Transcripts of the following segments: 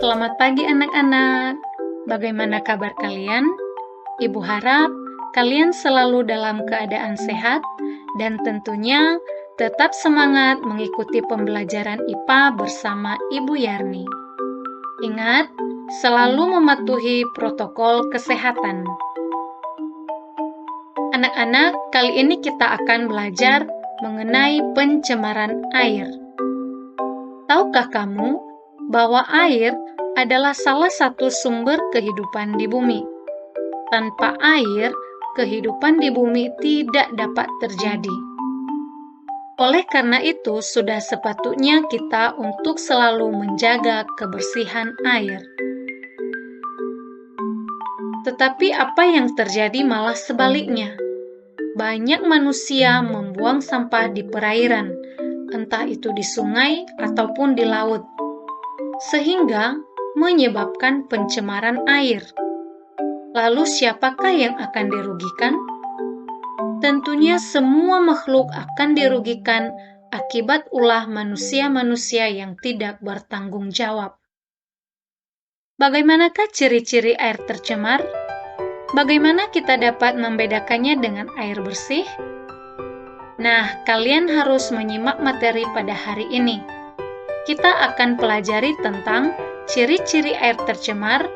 selamat pagi anak-anak. Bagaimana kabar kalian? Ibu harap kalian selalu dalam keadaan sehat dan tentunya tetap semangat mengikuti pembelajaran IPA bersama Ibu Yarni. Ingat, selalu mematuhi protokol kesehatan. Anak-anak, kali ini kita akan belajar mengenai pencemaran air. Tahukah kamu bahwa air adalah salah satu sumber kehidupan di bumi? Tanpa air, kehidupan di bumi tidak dapat terjadi. Oleh karena itu, sudah sepatutnya kita untuk selalu menjaga kebersihan air. Tetapi apa yang terjadi malah sebaliknya. Banyak manusia membuang sampah di perairan, entah itu di sungai ataupun di laut, sehingga menyebabkan pencemaran air. Lalu siapakah yang akan dirugikan? Tentunya semua makhluk akan dirugikan akibat ulah manusia-manusia yang tidak bertanggung jawab. Bagaimanakah ciri-ciri air tercemar? Bagaimana kita dapat membedakannya dengan air bersih? Nah, kalian harus menyimak materi pada hari ini. Kita akan pelajari tentang ciri-ciri air tercemar,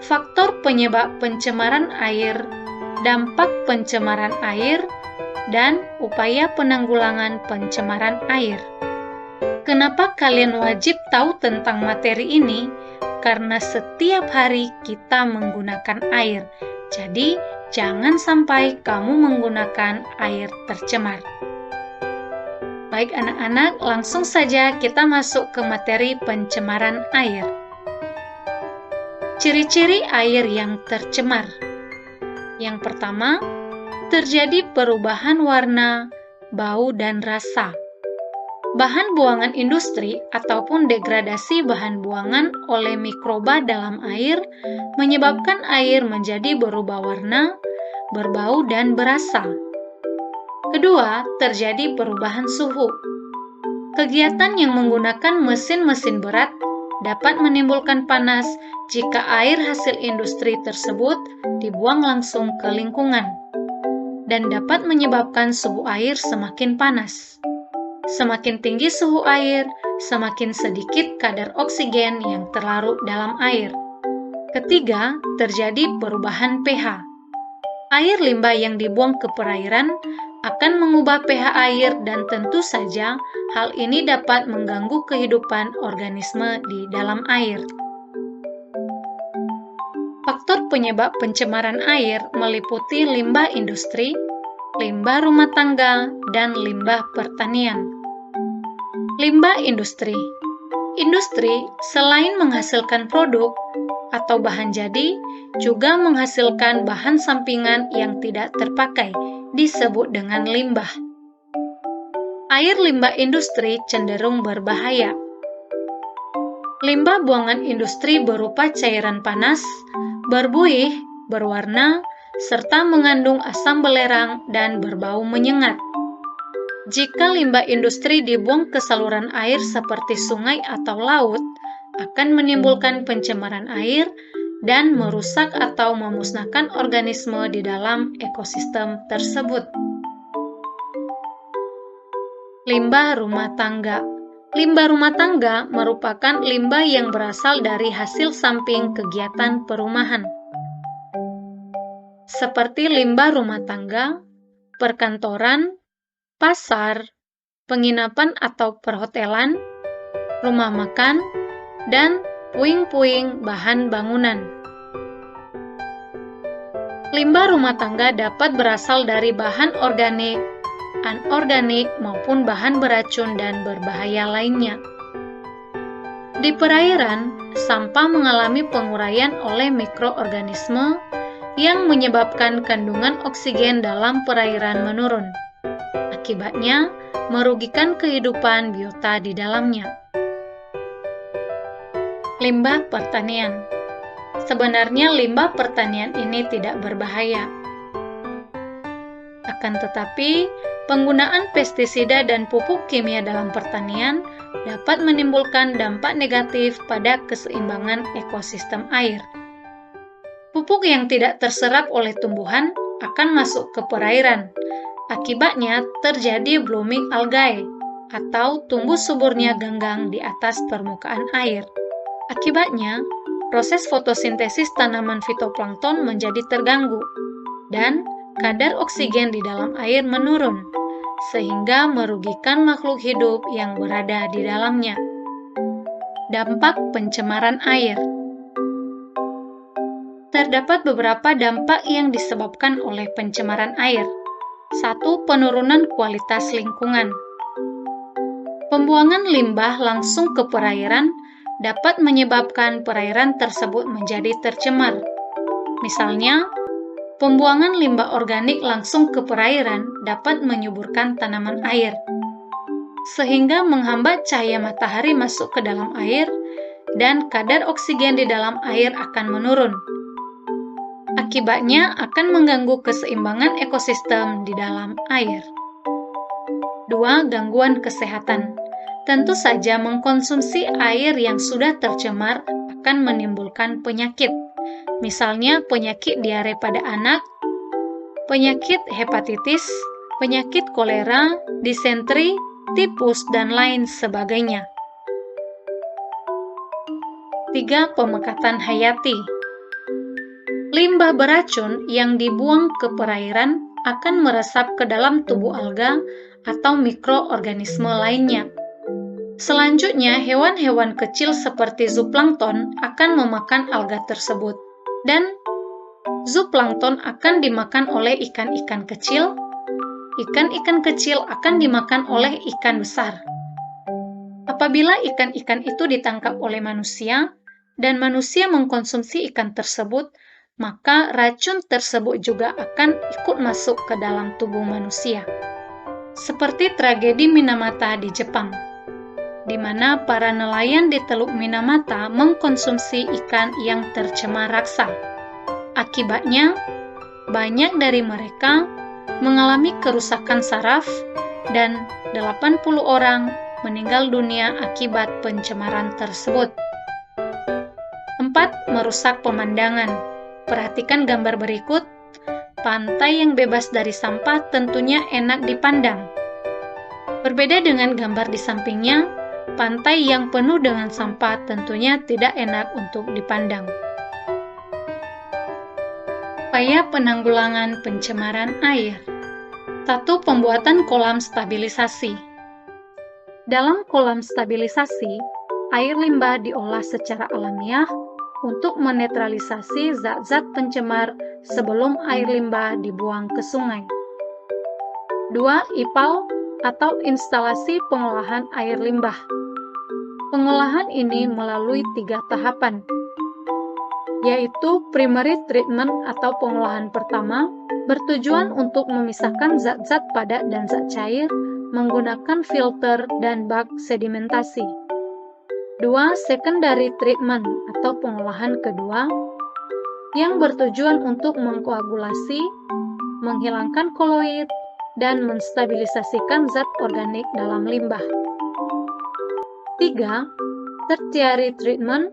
faktor penyebab pencemaran air, dampak pencemaran air, dan upaya penanggulangan pencemaran air. Kenapa kalian wajib tahu tentang materi ini? Karena setiap hari kita menggunakan air. Jadi, jangan sampai kamu menggunakan air tercemar. Baik anak-anak, langsung saja kita masuk ke materi pencemaran air. Ciri-ciri air yang tercemar. Yang pertama, terjadi perubahan warna, bau, dan rasa. Bahan buangan industri ataupun degradasi bahan buangan oleh mikroba dalam air menyebabkan air menjadi berubah warna, berbau, dan berasa. Kedua, terjadi perubahan suhu. Kegiatan yang menggunakan mesin-mesin berat dapat menimbulkan panas jika air hasil industri tersebut dibuang langsung ke lingkungan dan dapat menyebabkan suhu air semakin panas. Semakin tinggi suhu air, semakin sedikit kadar oksigen yang terlarut dalam air. Ketiga, terjadi perubahan pH. Air limbah yang dibuang ke perairan akan mengubah pH air dan tentu saja hal ini dapat mengganggu kehidupan organisme di dalam air. Faktor penyebab pencemaran air meliputi limbah industri, limbah rumah tangga, dan limbah pertanian. Limbah industri. Industri selain menghasilkan produk atau bahan jadi, juga menghasilkan bahan sampingan yang tidak terpakai, disebut dengan limbah. Air limbah industri cenderung berbahaya. Limbah buangan industri berupa cairan panas, berbuih, berwarna, serta mengandung asam belerang dan berbau menyengat. Jika limbah industri dibuang ke saluran air seperti sungai atau laut, akan menimbulkan pencemaran air dan merusak atau memusnahkan organisme di dalam ekosistem tersebut. Limbah rumah tangga. Limbah rumah tangga merupakan limbah yang berasal dari hasil samping kegiatan perumahan, seperti limbah rumah tangga, perkantoran, pasar, penginapan atau perhotelan, rumah makan, dan puing-puing bahan bangunan. Limbah rumah tangga dapat berasal dari bahan organik, anorganik, maupun bahan beracun dan berbahaya lainnya. Di perairan, sampah mengalami penguraian oleh mikroorganisme yang menyebabkan kandungan oksigen dalam perairan menurun. Akibatnya, merugikan kehidupan biota di dalamnya. Limbah pertanian. Sebenarnya limbah pertanian ini tidak berbahaya. Akan tetapi, penggunaan pestisida dan pupuk kimia dalam pertanian dapat menimbulkan dampak negatif pada keseimbangan ekosistem air. Pupuk yang tidak terserap oleh tumbuhan akan masuk ke perairan. Akibatnya terjadi blooming algae atau tumbuh suburnya ganggang di atas permukaan air. Akibatnya, proses fotosintesis tanaman fitoplankton menjadi terganggu dan kadar oksigen di dalam air menurun, sehingga merugikan makhluk hidup yang berada di dalamnya. Dampak pencemaran air. Terdapat beberapa dampak yang disebabkan oleh pencemaran air. 1. Penurunan kualitas lingkungan. Pembuangan limbah langsung ke perairan dapat menyebabkan perairan tersebut menjadi tercemar. Misalnya, pembuangan limbah organik langsung ke perairan dapat menyuburkan tanaman air, sehingga menghambat cahaya matahari masuk ke dalam air dan kadar oksigen di dalam air akan menurun. Akibatnya akan mengganggu keseimbangan ekosistem di dalam air. 2. Gangguan kesehatan. Tentu saja mengkonsumsi air yang sudah tercemar akan menimbulkan penyakit. Misalnya penyakit diare pada anak, penyakit hepatitis, penyakit kolera, disentri, tipus, dan lain sebagainya. 3. Pemekatan hayati. Limbah beracun yang dibuang ke perairan akan meresap ke dalam tubuh alga atau mikroorganisme lainnya. Selanjutnya, hewan-hewan kecil seperti zooplankton akan memakan alga tersebut, dan zooplankton akan dimakan oleh ikan-ikan kecil akan dimakan oleh ikan besar. Apabila ikan-ikan itu ditangkap oleh manusia, dan manusia mengkonsumsi ikan tersebut, maka racun tersebut juga akan ikut masuk ke dalam tubuh manusia. Seperti tragedi Minamata di Jepang, di mana para nelayan di Teluk Minamata mengkonsumsi ikan yang tercemar raksa. Akibatnya, banyak dari mereka mengalami kerusakan saraf dan 80 orang meninggal dunia akibat pencemaran tersebut. 4. Merusak pemandangan. Perhatikan gambar berikut. Pantai yang bebas dari sampah tentunya enak dipandang. Berbeda dengan gambar di sampingnya, pantai yang penuh dengan sampah tentunya tidak enak untuk dipandang. Upaya penanggulangan pencemaran air. 1. Pembuatan kolam stabilisasi. Dalam kolam stabilisasi, air limbah diolah secara alamiah untuk menetralisasi zat-zat pencemar sebelum air limbah dibuang ke sungai. 2. IPAL atau instalasi pengolahan air limbah. Pengolahan ini melalui 3 tahapan, yaitu primary treatment atau pengolahan pertama bertujuan untuk memisahkan zat-zat padat dan zat cair menggunakan filter dan bak sedimentasi. 2. Secondary treatment atau pengolahan kedua yang bertujuan untuk mengkoagulasi, menghilangkan koloid, dan menstabilisasikan zat organik dalam limbah. 3. Tertiary treatment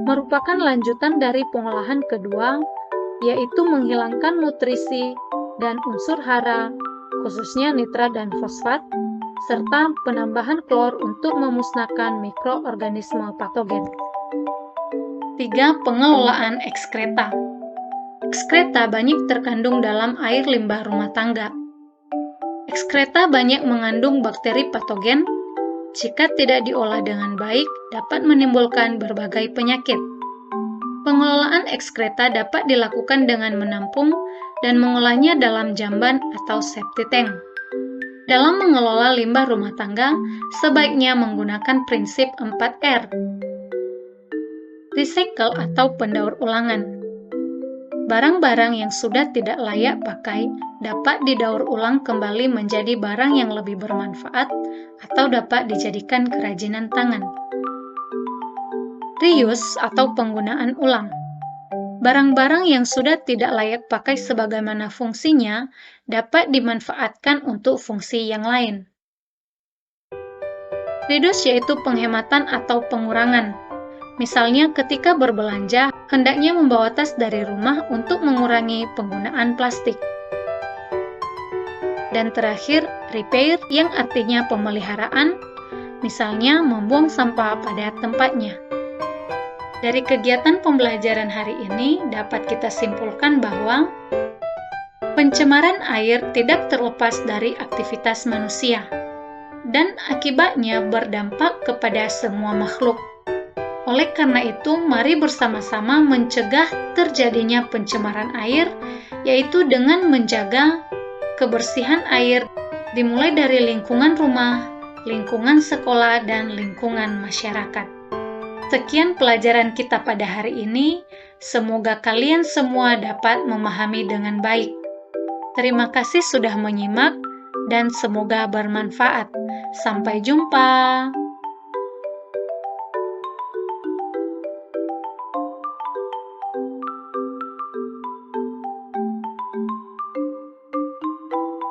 merupakan lanjutan dari pengolahan kedua, yaitu menghilangkan nutrisi dan unsur hara, khususnya nitrat dan fosfat, serta penambahan klor untuk memusnahkan mikroorganisme patogen. 3. Pengelolaan ekskreta. Ekskreta banyak terkandung dalam air limbah rumah tangga. Ekskreta banyak mengandung bakteri patogen. Jika tidak diolah dengan baik, dapat menimbulkan berbagai penyakit. Pengelolaan ekskreta dapat dilakukan dengan menampung dan mengolahnya dalam jamban atau septic tank. Dalam mengelola limbah rumah tangga, sebaiknya menggunakan prinsip 4R. Recycle atau pendaur ulangan. Barang-barang yang sudah tidak layak pakai dapat didaur ulang kembali menjadi barang yang lebih bermanfaat atau dapat dijadikan kerajinan tangan. Reuse atau penggunaan ulang. Barang-barang yang sudah tidak layak pakai sebagaimana fungsinya dapat dimanfaatkan untuk fungsi yang lain. Reduce yaitu penghematan atau pengurangan. Misalnya ketika berbelanja, hendaknya membawa tas dari rumah untuk mengurangi penggunaan plastik. Dan terakhir, repair yang artinya pemeliharaan, misalnya membuang sampah pada tempatnya. Dari kegiatan pembelajaran hari ini dapat kita simpulkan bahwa pencemaran air tidak terlepas dari aktivitas manusia, dan akibatnya berdampak kepada semua makhluk. Oleh karena itu, mari bersama-sama mencegah terjadinya pencemaran air, yaitu dengan menjaga kebersihan air, dimulai dari lingkungan rumah, lingkungan sekolah, dan lingkungan masyarakat. Sekian pelajaran kita pada hari ini. Semoga kalian semua dapat memahami dengan baik. Terima kasih sudah menyimak, dan semoga bermanfaat. Sampai jumpa.